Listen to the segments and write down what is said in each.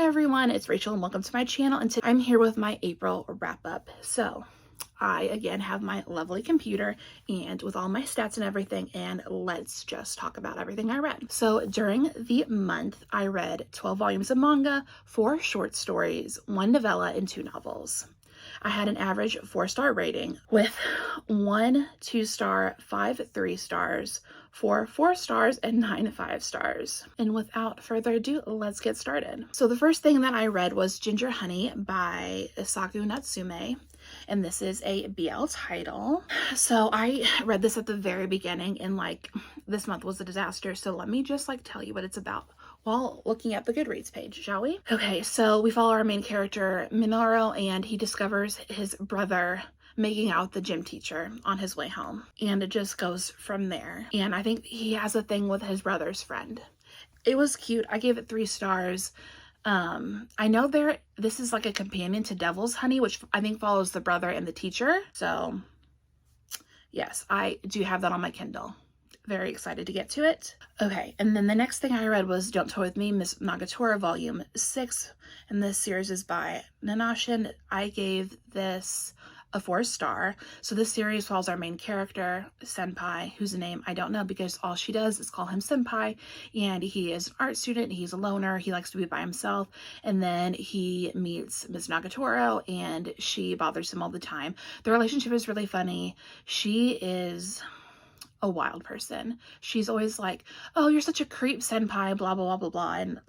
everyone, it's Rachel and welcome to my channel, and today I'm here with my April wrap up. So I again have my lovely computer and with all my stats and everything, and let's just talk about everything I read. So during the month I read 12 volumes of manga, 4 short stories, 1 novella, and 2 novels. I had an average 4-star rating with 1 2-star, 5 3-stars, 4 4-stars, and 9 5-stars. And without further ado, let's get started. So the first thing that I read was Ginger Honey by Isaku Natsume, and this is a BL title. So I read this at the very beginning, and this month was a disaster, so let me just tell you what it's about while looking at the Goodreads page, shall we? Okay, so we follow our main character, Minoru, and he discovers his brother making out with the gym teacher on his way home. And it just goes from there. And I think he has a thing with his brother's friend. It was cute. I gave it 3 stars. I know this is like a companion to Devil's Honey, which I think follows the brother and the teacher. So yes, I do have that on my Kindle. Very excited to get to it. Okay, and then the next thing I read was Don't Toy With Me, Miss Nagatoro, Volume 6, and this series is by Nanashin. I gave this a 4-star. So this series follows our main character, Senpai, whose name I don't know because all she does is call him Senpai, and he is an art student, he's a loner, he likes to be by himself, and then he meets Miss Nagatoro, and she bothers him all the time. The relationship is really funny. She is a wild person. She's always like, oh, you're such a creep, Senpai, blah, blah, blah, blah, blah, and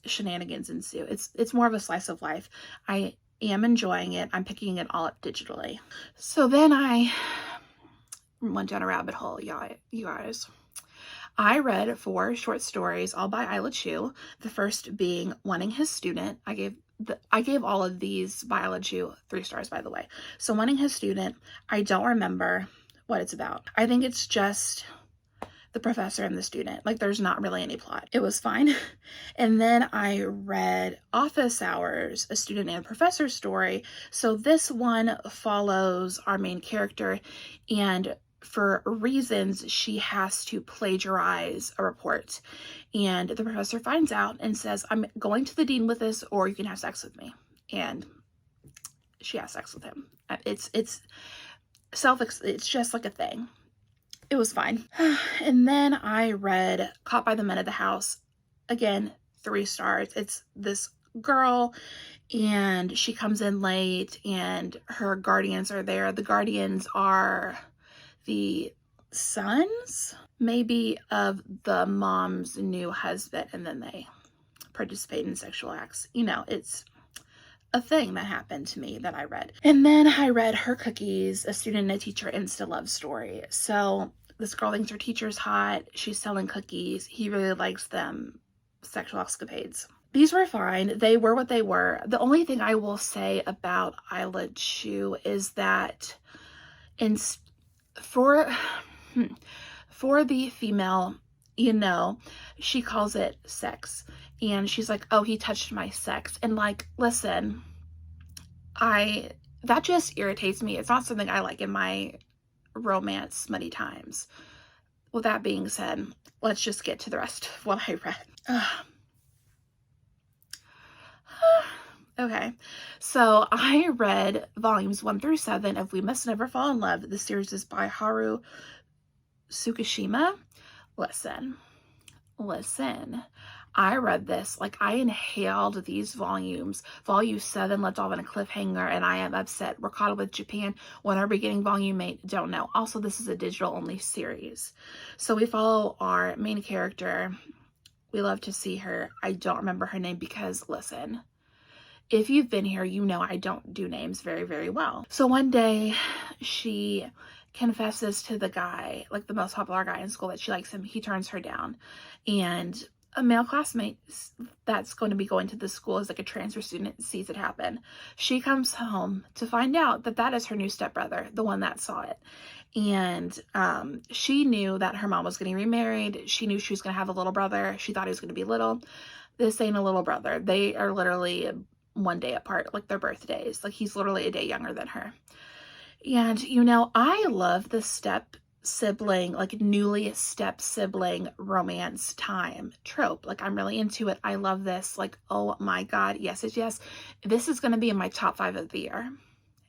shenanigans ensue. It's more of a slice of life. I am enjoying it. I'm picking it all up digitally. So then I went down a rabbit hole, you guys. I read 4 short stories, all by Isla Chu. The first being Wanting His Student. I gave all of these by Isla Chu 3 stars, by the way. So Wanting His Student, I don't remember what it's about. I think it's just the professor and the student. There's not really any plot. It was fine. And then I read Office Hours, a student and professor story. So this one follows our main character, and for reasons she has to plagiarize a report. And the professor finds out and says, I'm going to the dean with this, or you can have sex with me. And she has sex with him. It's just like a thing. It was fine. And then I read Caught by the Men of the House. Again, 3 stars. It's this girl, and she comes in late, and her guardians are there. The guardians are the sons, maybe, of the mom's new husband, and then they participate in sexual acts. It's a thing that happened to me that I read. And then I read Her Cookies, a student and a teacher insta love story. So this girl thinks her teacher's hot. She's selling cookies. He really likes them. Sexual escapades. These were fine. They were what they were. The only thing I will say about Isla Chu is that for the female, she calls it sex. And she's like, oh, he touched my sex. And listen, that just irritates me. It's not something I like in my romance smutty times. With that being said, let's just get to the rest of what I read. Okay, so I read volumes 1 through 7 of We Must Never Fall in Love. The series is by Haru Tsukishima. Listen. I read this, I inhaled these volumes. Volume 7 left off on a cliffhanger, and I am upset. We're caught up with Japan. When are we getting volume 8? Don't know. Also, this is a digital-only series. So we follow our main character. We love to see her. I don't remember her name because, listen, if you've been here, you know I don't do names very, very well. So one day, she confesses to the guy, the most popular guy in school, that she likes him. He turns her down, and a male classmate that's going to be going to the school as a transfer student sees it happen. She comes home to find out that is her new stepbrother, the one that saw it. And she knew that her mom was getting remarried. She knew she was going to have a little brother. She thought he was going to be little. This ain't a little brother. They are literally 1 day apart, their birthdays. He's literally a day younger than her. And I love the step sibling, like newly step sibling romance time trope. Like, I'm really into it. I love this. Like, oh my God. Yes, yes, yes. This is going to be in my top 5 of the year.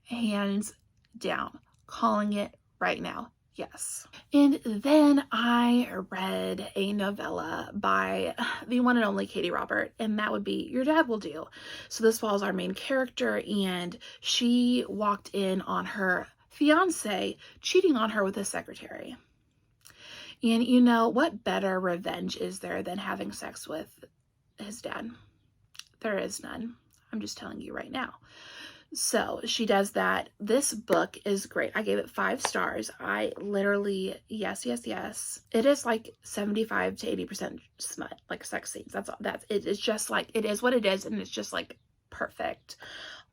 Hands down. Calling it right now. Yes. And then I read a novella by the one and only Katie Robert, and that would be Your Dad Will Do. So this follows our main character, and she walked in on her fiance cheating on her with his secretary. And you know, what better revenge is there than having sex with his dad? There is none. I'm just telling you right now. So she does that. This book is great. I gave it 5 stars. I literally, yes, yes, yes. It is like 75 to 80% smut, like sex scenes. That's it. It's just like, it is what it is, and it's just like perfect.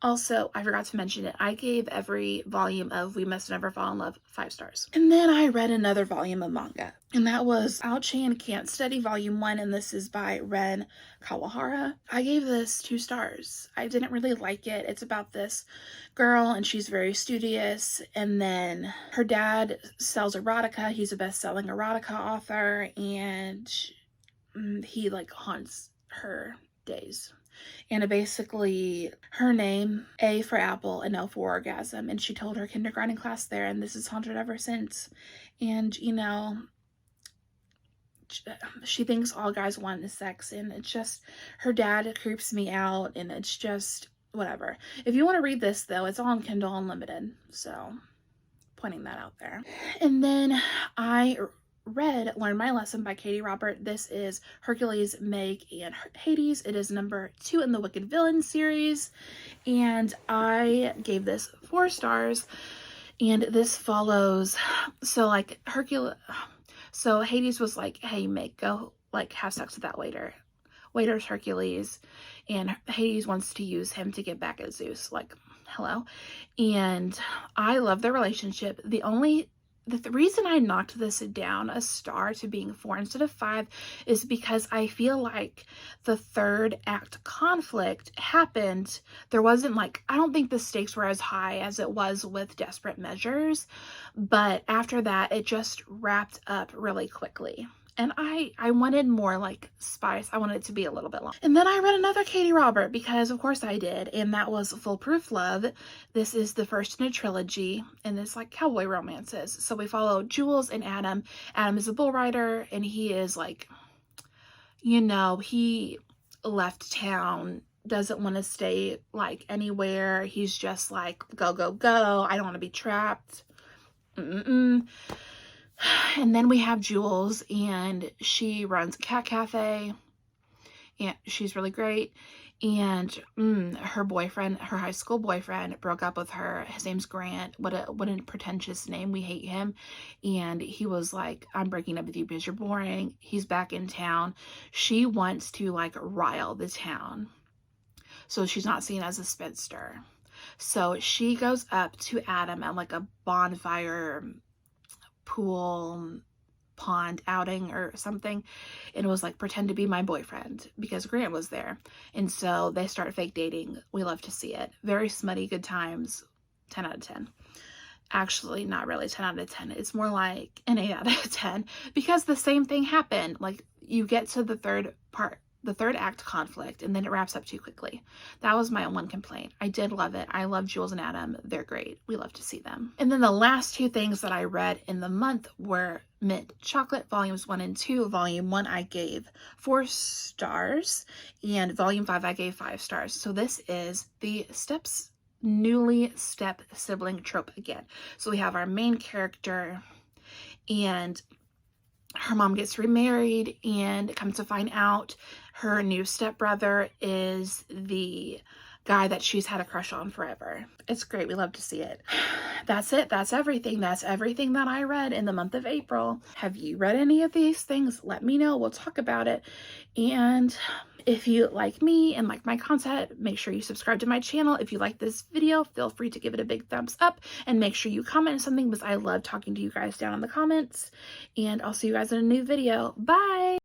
Also, I forgot to mention it. I gave every volume of We Must Never Fall in Love 5 stars. And then I read another volume of manga, and that was Ao-chan Can't Study Volume 1, and this is by Ren Kawahara. I gave this 2 stars. I didn't really like it. It's about this girl, and she's very studious, and then her dad sells erotica. He's a best-selling erotica author, and he like haunts her days. And basically, her name, A for apple and O for orgasm, and she told her kindergarten class there, and this has haunted ever since. And you know, she thinks all guys want is sex, and it's just, her dad creeps me out, and it's just whatever. If you want to read this though, it's on Kindle Unlimited, so pointing that out there. And then I read Learn My Lesson by Katie Robert. This is Hercules, Meg, and Hades. It is number 2 in the Wicked Villain series, and I gave this 4 stars. And this follows, so like so Hades was like, hey Meg, go like have sex with that waiter. Waiter's Hercules, and Hades wants to use him to get back at Zeus. Like, hello. And I love their relationship. The reason I knocked this down a star to being 4 instead of 5 is because I feel like the third act conflict happened. There wasn't like, I don't think the stakes were as high as it was with Desperate Measures, but after that, it just wrapped up really quickly. And I wanted more like spice. I wanted it to be a little bit long. And then I read another Katie Robert, because of course I did. And that was Foolproof Love. This is the first in a trilogy, and it's like cowboy romances. So we follow Jules and Adam. Adam is a bull rider, and he is like, you know, he left town, doesn't want to stay like anywhere. He's just like, go, go, go. I don't want to be trapped. And then we have Jules, and she runs a cat cafe, and she's really great. And her boyfriend, her high school boyfriend, broke up with her. His name's Grant. What a pretentious name. We hate him. And he was like, I'm breaking up with you because you're boring. He's back in town. She wants to like rile the town, so she's not seen as a spinster. So she goes up to Adam at like a bonfire, pool, pond outing or something, and it was like, pretend to be my boyfriend, because Grant was there. And so they start fake dating. We love to see it. Very smutty, good times. 10 out of 10. Actually, not really 10 out of 10. It's more like an 8 out of 10, because the same thing happened. Like, you get to the third act conflict, and then it wraps up too quickly. That was my one complaint. I did love it. I love Jules and Adam. They're great. We love to see them. And then the last 2 things that I read in the month were Mint Chocolate Volumes 1 and 2. Volume 1 I gave 4 stars, and Volume 5 I gave 5 stars. So this is the newly step sibling trope again. So we have our main character, and her mom gets remarried, and comes to find out her new stepbrother is the guy that she's had a crush on forever. It's great. We love to see it. That's it. That's everything. That's everything that I read in the month of April. Have you read any of these things? Let me know. We'll talk about it. And if you like me and like my content, make sure you subscribe to my channel. If you like this video, feel free to give it a big thumbs up, and make sure you comment something, because I love talking to you guys down in the comments. And I'll see you guys in a new video. Bye!